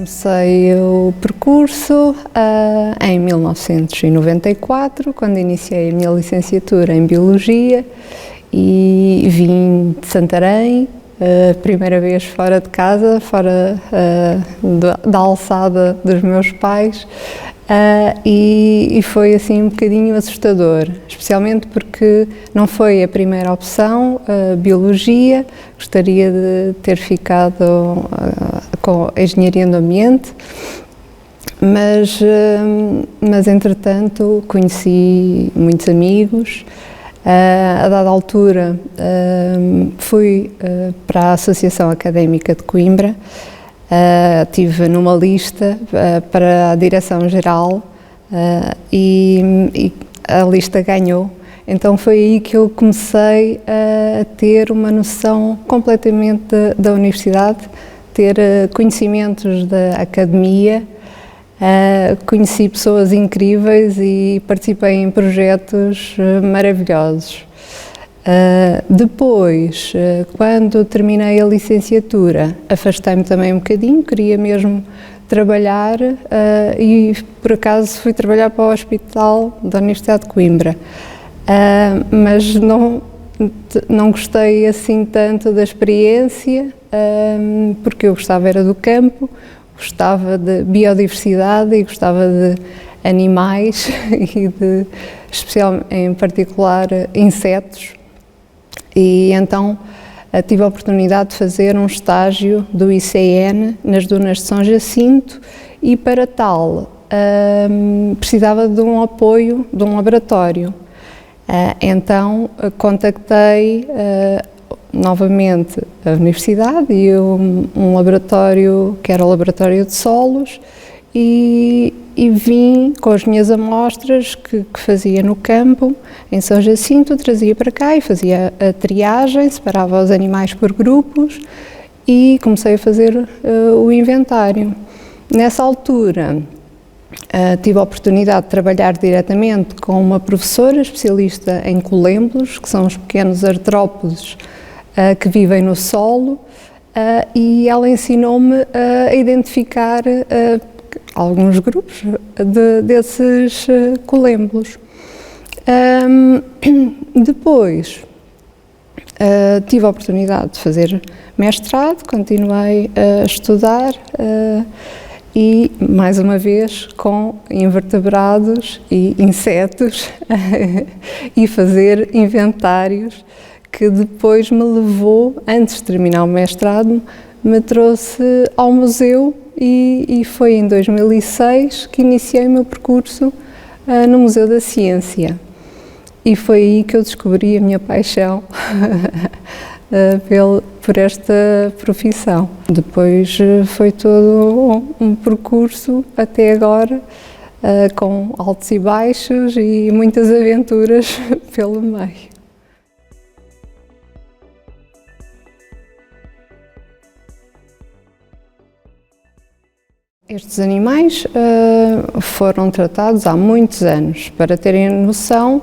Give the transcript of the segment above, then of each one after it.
Comecei o percurso em 1994, quando iniciei a minha licenciatura em Biologia e vim de Santarém, primeira vez fora de casa, fora da alçada dos meus pais, e foi assim um bocadinho assustador, especialmente porque não foi a primeira opção, Biologia. Gostaria de ter ficado com a Engenharia do Ambiente, mas entretanto conheci muitos amigos. A dada altura fui para a Associação Académica de Coimbra, estive numa lista para a Direção-Geral e a lista ganhou. Então foi aí que eu comecei a ter uma noção completamente da universidade, ter conhecimentos da academia. Conheci pessoas incríveis e participei em projetos maravilhosos. Depois, quando terminei a licenciatura, afastei-me também um bocadinho, queria mesmo trabalhar e por acaso fui trabalhar para o Hospital da Universidade de Coimbra, mas não gostei assim tanto da experiência, porque eu gostava era do campo. Gostava de biodiversidade e gostava de animais e em particular, insetos. E então tive a oportunidade de fazer um estágio do ICN nas dunas de São Jacinto e para tal precisava de um apoio de um laboratório. Então contactei novamente a universidade e um laboratório que era o Laboratório de Solos e vim com as minhas amostras que fazia no campo, em São Jacinto, trazia para cá e fazia a triagem, separava os animais por grupos e comecei a fazer o inventário. Nessa altura tive a oportunidade de trabalhar diretamente com uma professora especialista em colêmbulos, que são os pequenos artrópodes que vivem no solo, e ela ensinou-me a identificar alguns grupos desses colêmbulos. Depois tive a oportunidade de fazer mestrado, continuei a estudar e, mais uma vez, com invertebrados e insetos e fazer inventários, que depois me levou, antes de terminar o mestrado, me trouxe ao museu e foi em 2006 que iniciei o meu percurso no Museu da Ciência. E foi aí que eu descobri a minha paixão por esta profissão. Depois foi todo um percurso até agora, com altos e baixos e muitas aventuras pelo meio. Estes animais foram tratados há muitos anos. Para terem noção,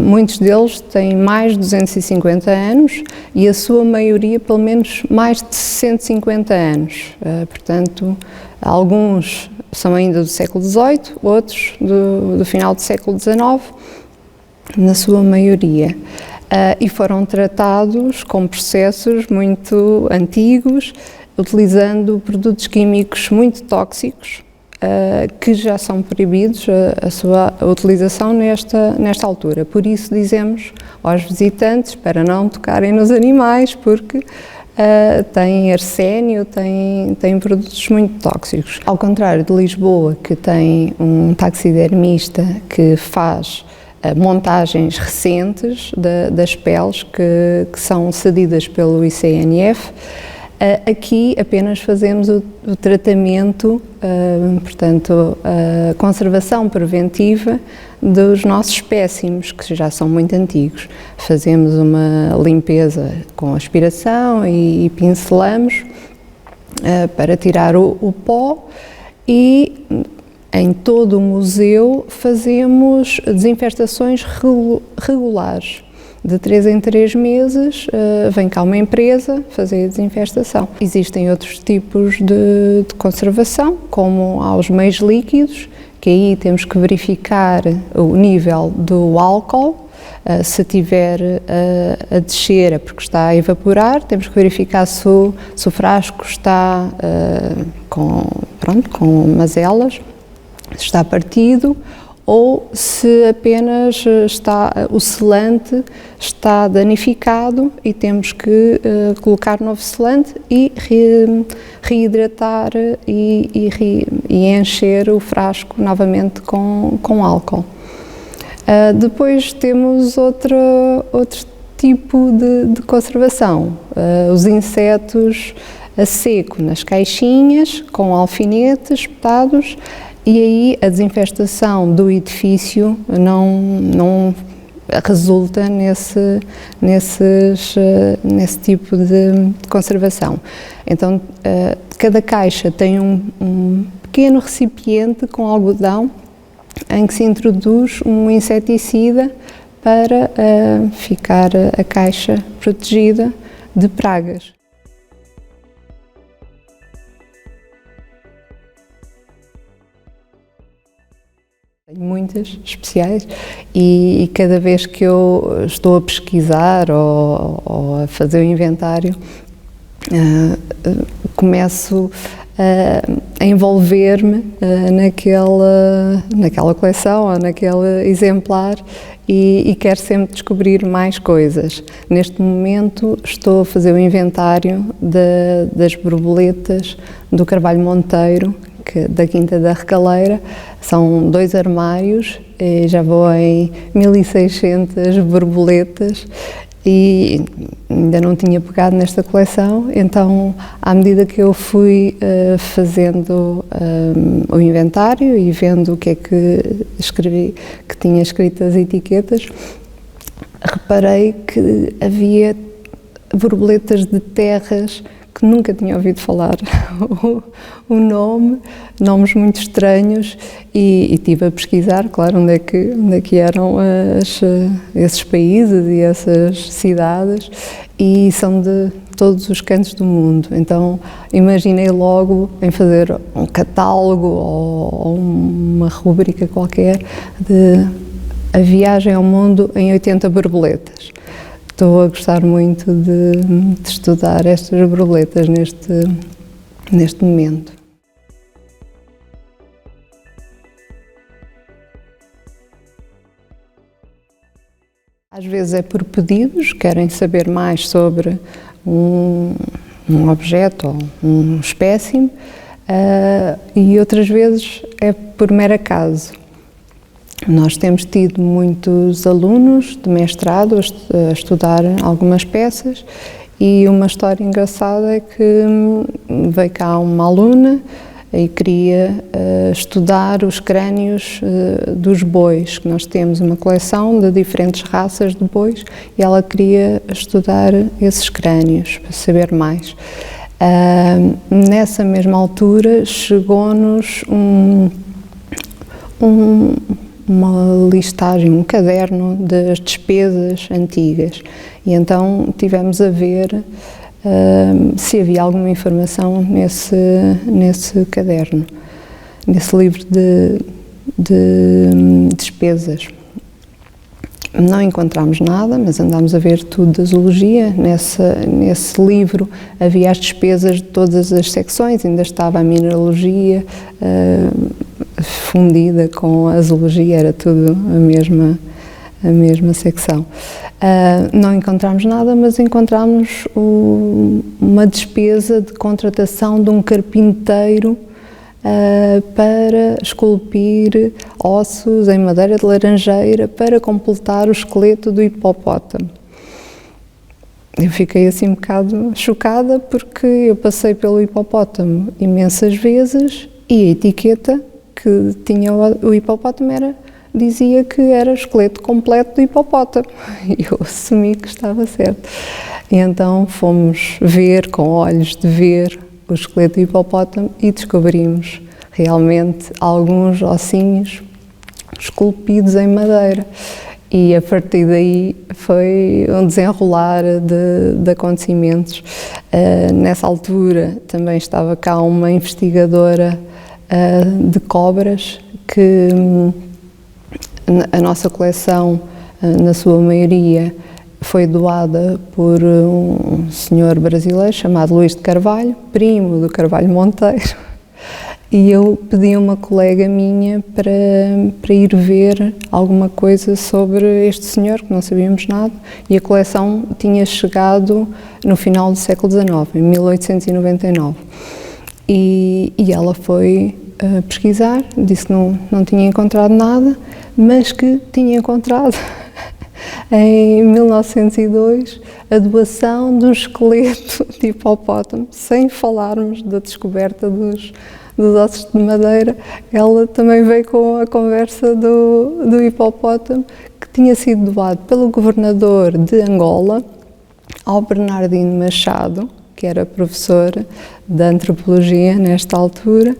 muitos deles têm mais de 250 anos e a sua maioria, pelo menos, mais de 150 anos. Portanto, alguns são ainda do século XVIII, outros do final do século XIX, na sua maioria. E foram tratados com processos muito antigos, utilizando produtos químicos muito tóxicos, que já são proibidos a sua utilização nesta altura. Por isso dizemos aos visitantes para não tocarem nos animais, porque têm arsénio, têm produtos muito tóxicos. Ao contrário de Lisboa, que tem um taxidermista que faz montagens recentes das peles que são cedidas pelo ICNF, aqui apenas fazemos o tratamento, portanto, a conservação preventiva dos nossos espécimes, que já são muito antigos. Fazemos uma limpeza com aspiração e pincelamos para tirar o pó e em todo o museu fazemos desinfestações regulares. De 3 em 3 meses vem cá uma empresa fazer a desinfestação. Existem outros tipos de conservação, como aos meios líquidos, que aí temos que verificar o nível do álcool. Se estiver a descer é porque está a evaporar, temos que verificar se o frasco está com mazelas, se está partido, ou se apenas o selante está danificado e temos que colocar novo selante e reidratar e encher o frasco novamente com álcool. Depois temos outro tipo de conservação, os insetos a seco nas caixinhas com alfinetes espetados, e aí a desinfestação do edifício não resulta nesse tipo de conservação. Então, cada caixa tem um pequeno recipiente com algodão em que se introduz um inseticida para ficar a caixa protegida de pragas. Tenho muitas especiais e cada vez que eu estou a pesquisar ou a fazer o inventário, começo a envolver-me naquela coleção ou naquele exemplar e quero sempre descobrir mais coisas. Neste momento estou a fazer o inventário das borboletas do Carvalho Monteiro, da Quinta da Recaleira. São 2 armários e já vou em 1600 borboletas e ainda não tinha pegado nesta coleção, então à medida que eu fui fazendo o inventário e vendo o que é que escrevi, que tinha escrito as etiquetas, reparei que havia borboletas de terras que nunca tinha ouvido falar o nome, nomes muito estranhos, e estive a pesquisar, claro, onde é que eram esses países e essas cidades, e são de todos os cantos do mundo. Então imaginei logo em fazer um catálogo ou uma rubrica qualquer de a viagem ao mundo em 80 borboletas. Estou a gostar muito de estudar estas borboletas neste momento. Às vezes é por pedidos, querem saber mais sobre um objeto ou um espécime, e outras vezes é por mero acaso. Nós temos tido muitos alunos de mestrado a estudar algumas peças, e uma história engraçada é que veio cá uma aluna e queria estudar os crânios dos bois, que nós temos uma coleção de diferentes raças de bois, e ela queria estudar esses crânios para saber mais. Nessa mesma altura chegou-nos uma listagem, um caderno das despesas antigas, e então tivemos a ver se havia alguma informação nesse caderno, nesse livro de despesas. Não encontramos nada, mas andámos a ver tudo da zoologia. Nesse livro havia as despesas de todas as secções, ainda estava a mineralogia fundida com a zoologia, era tudo a mesma secção. Não encontramos nada, mas encontramos uma despesa de contratação de um carpinteiro para esculpir ossos em madeira de laranjeira para completar o esqueleto do hipopótamo. Eu fiquei assim um bocado chocada, porque eu passei pelo hipopótamo imensas vezes e a etiqueta que tinha o hipopótamo dizia que era o esqueleto completo do hipopótamo, e eu assumi que estava certo. E então fomos ver, com olhos de ver, o esqueleto do hipopótamo e descobrimos realmente alguns ossinhos esculpidos em madeira. E a partir daí foi um desenrolar de acontecimentos. Nessa altura também estava cá uma investigadora de cobras que a nossa coleção, na sua maioria, foi doada por um senhor brasileiro chamado Luís de Carvalho, primo do Carvalho Monteiro, e eu pedi a uma colega minha para ir ver alguma coisa sobre este senhor, que não sabíamos nada, e a coleção tinha chegado no final do século XIX, em 1899. E ela foi pesquisar, disse que não tinha encontrado nada, mas que tinha encontrado em 1902 a doação de um esqueleto de hipopótamo, sem falarmos da descoberta dos ossos de madeira. Ela também veio com a conversa do hipopótamo, que tinha sido doado pelo governador de Angola ao Bernardino Machado, que era professor de antropologia nesta altura,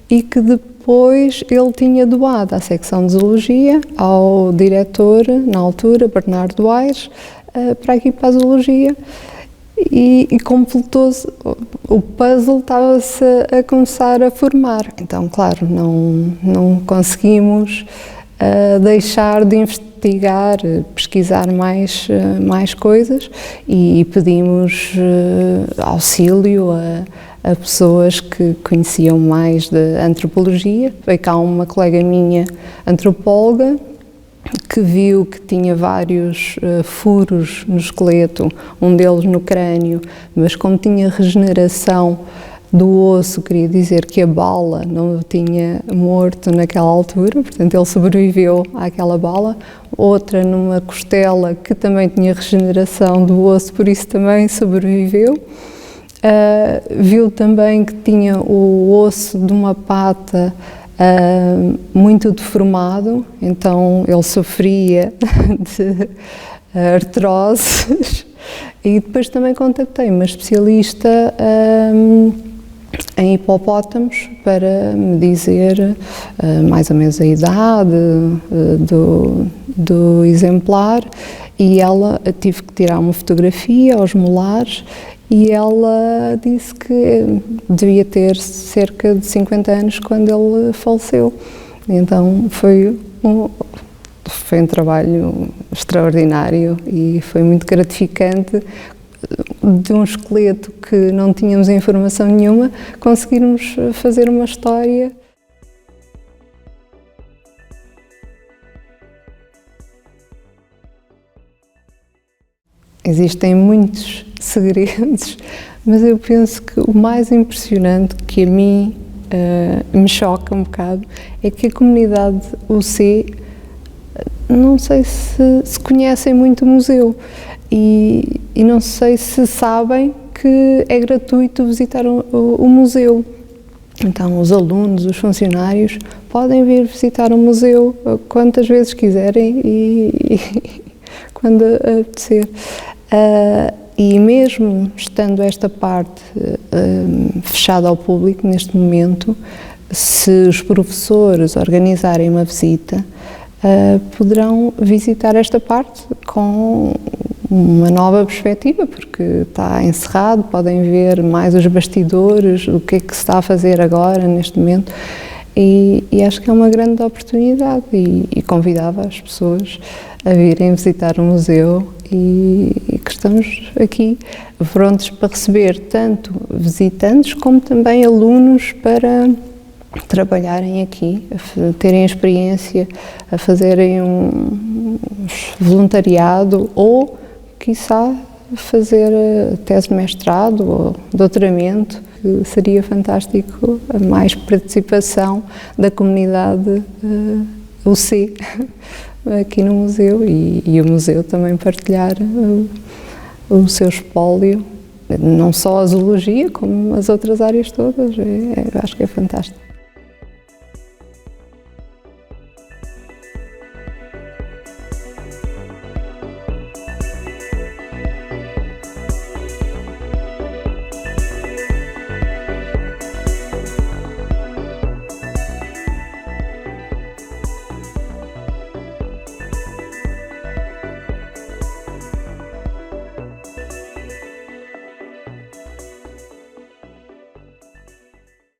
e que depois ele tinha doado à secção de zoologia, ao diretor, na altura, Bernardo Aires, para aqui para a zoologia, e completou-se, o puzzle estava-se a começar a formar. Então, claro, não conseguimos deixar de investigar, pesquisar mais coisas, e pedimos auxílio a pessoas que conheciam mais de antropologia. Veio cá uma colega minha, antropóloga, que viu que tinha vários furos no esqueleto, um deles no crânio, mas como tinha regeneração do osso, queria dizer que a bala não o tinha morto naquela altura, portanto ele sobreviveu àquela bala. Outra numa costela, que também tinha regeneração do osso, por isso também sobreviveu. Viu também que tinha o osso de uma pata muito deformado, então ele sofria de artroses. E depois também contactei uma especialista em hipopótamos para me dizer mais ou menos a idade do exemplar, e ela tive que tirar uma fotografia aos molares, e ela disse que devia ter cerca de 50 anos quando ele faleceu. Então foi um trabalho extraordinário e foi muito gratificante, de um esqueleto que não tínhamos informação nenhuma, conseguirmos fazer uma história. Existem muitos segredos, mas eu penso que o mais impressionante, que a mim me choca um bocado, é que a comunidade UC, não sei se conhecem muito o museu, e não sei se sabem que é gratuito visitar o museu. Então os alunos, os funcionários podem vir visitar o museu quantas vezes quiserem e quando apetecer. E mesmo estando esta parte fechada ao público neste momento, se os professores organizarem uma visita, poderão visitar esta parte com uma nova perspectiva, porque está encerrado, podem ver mais os bastidores, o que é que se está a fazer agora, neste momento, e acho que é uma grande oportunidade, e convidava as pessoas a virem visitar o museu, e que estamos aqui prontos para receber tanto visitantes como também alunos para trabalharem aqui, a terem experiência, a fazerem um voluntariado ou, quiçá, fazer tese de mestrado ou doutoramento, que seria fantástico, a mais participação da comunidade UC aqui no museu, e o museu também partilhar o seu espólio, não só a zoologia, como as outras áreas todas. Eu acho que é fantástico.